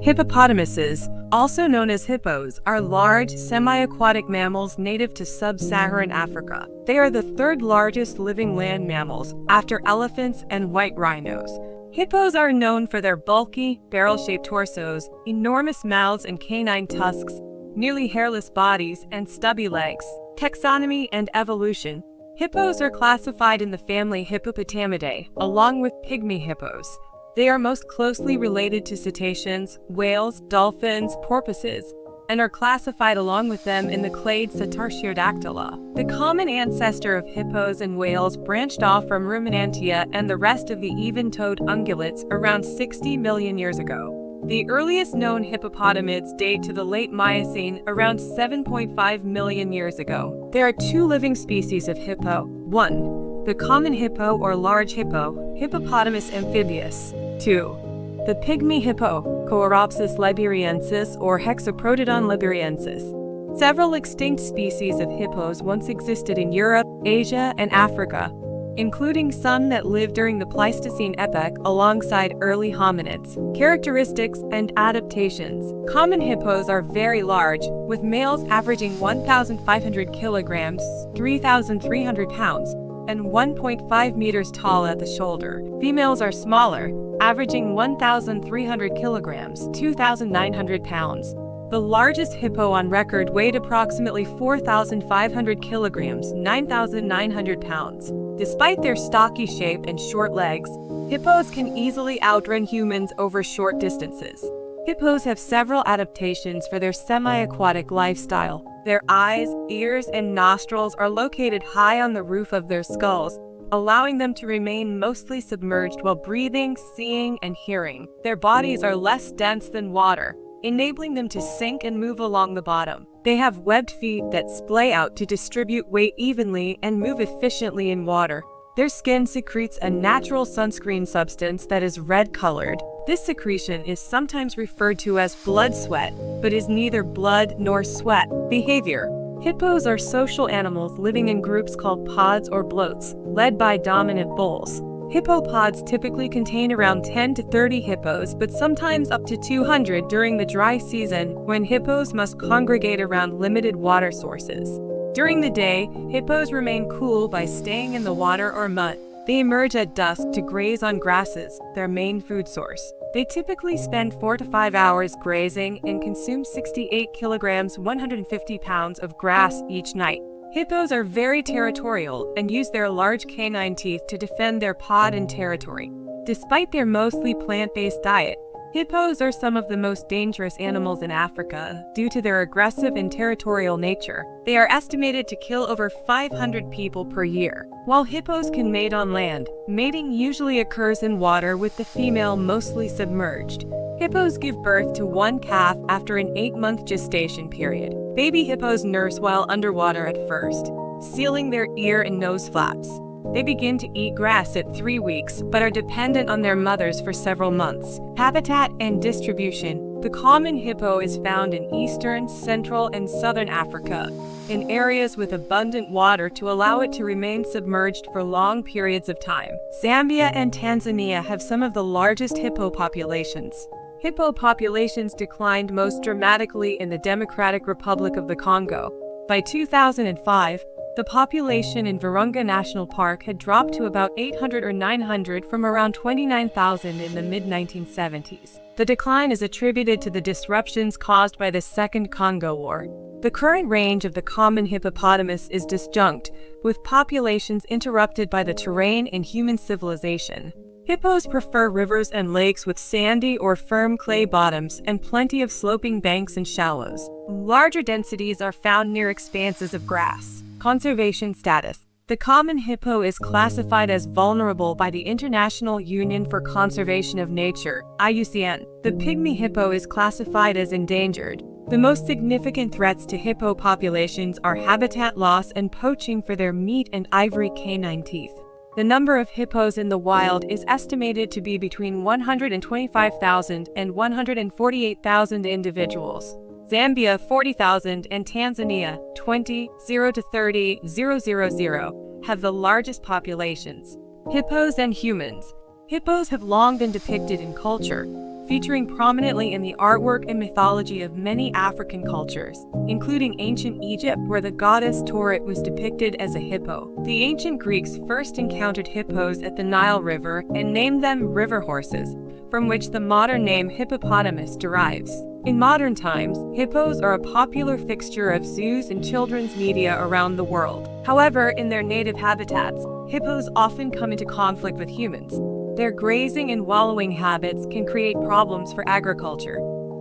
Hippopotamuses, also known as hippos, are large, semi-aquatic mammals native to sub-Saharan Africa. They are the third largest living land mammals, after elephants and white rhinos. Hippos are known for their bulky, barrel-shaped torsos, enormous mouths and canine tusks, nearly hairless bodies, and stubby legs. Taxonomy and evolution. Hippos are classified in the family Hippopotamidae, along with pygmy hippos. They are most closely related to cetaceans, whales, dolphins, porpoises, and are classified along with them in the clade Cetartiodactyla. The common ancestor of hippos and whales branched off from ruminantia and the rest of the even-toed ungulates around 60 million years ago. The earliest known hippopotamids date to the late Miocene, around 7.5 million years ago. There are two living species of hippo. 1. The common hippo or large hippo, Hippopotamus amphibius. 2. The pygmy hippo, Coeropsis liberiensis or Hexaprotodon liberiensis. Several extinct species of hippos once existed in Europe, Asia, and Africa, including some that lived during the Pleistocene epoch alongside early hominids. Characteristics and adaptations. Common hippos are very large, with males averaging 1,500 kilograms, 3,300 pounds, and 1.5 meters tall at the shoulder. Females are smaller, averaging 1,300 kilograms, 2,900 pounds. The largest hippo on record weighed approximately 4,500 kilograms, 9,900 pounds. Despite their stocky shape and short legs, hippos can easily outrun humans over short distances. Hippos have several adaptations for their semi-aquatic lifestyle. Their eyes, ears, and nostrils are located high on the roof of their skulls, allowing them to remain mostly submerged while breathing, seeing, and hearing. Their bodies are less dense than water, enabling them to sink and move along the bottom. They have webbed feet that splay out to distribute weight evenly and move efficiently in water. Their skin secretes a natural sunscreen substance that is red-colored. This secretion is sometimes referred to as blood sweat, but is neither blood nor sweat. Behavior. Hippos are social animals living in groups called pods or bloats, led by dominant bulls. Hippopods typically contain around 10 to 30 hippos, but sometimes up to 200 during the dry season, when hippos must congregate around limited water sources. During the day, hippos remain cool by staying in the water or mud. They emerge at dusk to graze on grasses, their main food source. They typically spend 4 to 5 hours grazing and consume 68 kilograms, 150 pounds of grass each night. Hippos are very territorial and use their large canine teeth to defend their pod and territory. Despite their mostly plant-based diet, hippos are some of the most dangerous animals in Africa due to their aggressive and territorial nature. They are estimated to kill over 500 people per year. While hippos can mate on land, mating usually occurs in water with the female mostly submerged. Hippos give birth to one calf after an 8-month gestation period. Baby hippos nurse while underwater at first, sealing their ear and nose flaps. They begin to eat grass at 3 weeks, but are dependent on their mothers for several months. Habitat and distribution. The common hippo is found in eastern, central, and southern Africa, in areas with abundant water to allow it to remain submerged for long periods of time. Zambia and Tanzania have some of the largest hippo populations. Hippo populations declined most dramatically in the Democratic Republic of the Congo. By 2005, the population in Virunga National Park had dropped to about 800 or 900 from around 29,000 in the mid-1970s. The decline is attributed to the disruptions caused by the Second Congo War. The current range of the common hippopotamus is disjunct, with populations interrupted by the terrain and human civilization. Hippos prefer rivers and lakes with sandy or firm clay bottoms and plenty of sloping banks and shallows. Larger densities are found near expanses of grass. Conservation status. The common hippo is classified as vulnerable by the International Union for Conservation of Nature, IUCN. The pygmy hippo is classified as endangered. The most significant threats to hippo populations are habitat loss and poaching for their meat and ivory canine teeth. The number of hippos in the wild is estimated to be between 125,000 and 148,000 individuals. Zambia 40,000 and Tanzania 20,000 to 30,000 have the largest populations. Hippos and humans. Hippos have long been depicted in culture. featuring prominently in the artwork and mythology of many African cultures, including ancient Egypt, where the goddess Tauret was depicted as a hippo. The ancient Greeks first encountered hippos at the Nile River and named them river horses, from which the modern name hippopotamus derives. In modern times, hippos are a popular fixture of zoos and children's media around the world. However, in their native habitats, hippos often come into conflict with humans. Their grazing and wallowing habits can create problems for agriculture,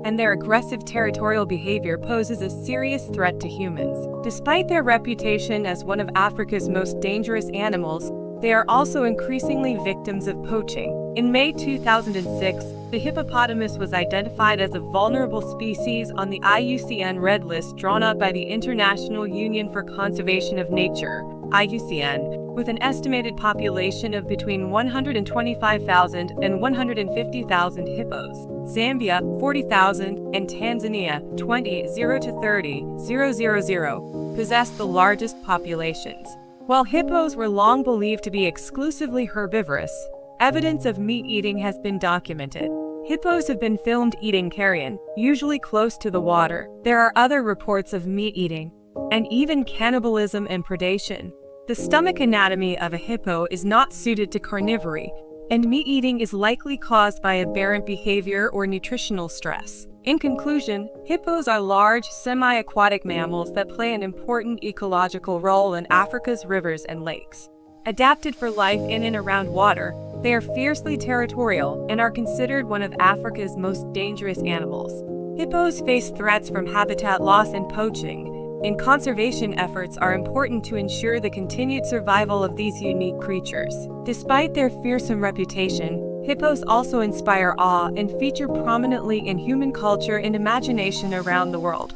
and their aggressive territorial behavior poses a serious threat to humans. Despite their reputation as one of Africa's most dangerous animals, they are also increasingly victims of poaching. In May 2006, the hippopotamus was identified as a vulnerable species on the IUCN Red List drawn up by the International Union for Conservation of Nature, IUCN, with an estimated population of between 125,000 and 150,000 hippos. Zambia, 40,000, and Tanzania, 20,000 possess the largest populations. While hippos were long believed to be exclusively herbivorous, evidence of meat eating has been documented. Hippos have been filmed eating carrion, usually close to the water. There are other reports of meat eating, and even cannibalism and predation. The stomach anatomy of a hippo is not suited to carnivory, and meat eating is likely caused by aberrant behavior or nutritional stress. In conclusion, hippos are large, semi-aquatic mammals that play an important ecological role in Africa's rivers and lakes. Adapted for life in and around water, they are fiercely territorial and are considered one of Africa's most dangerous animals. Hippos face threats from habitat loss and poaching, and conservation efforts are important to ensure the continued survival of these unique creatures. Despite their fearsome reputation, hippos also inspire awe and feature prominently in human culture and imagination around the world.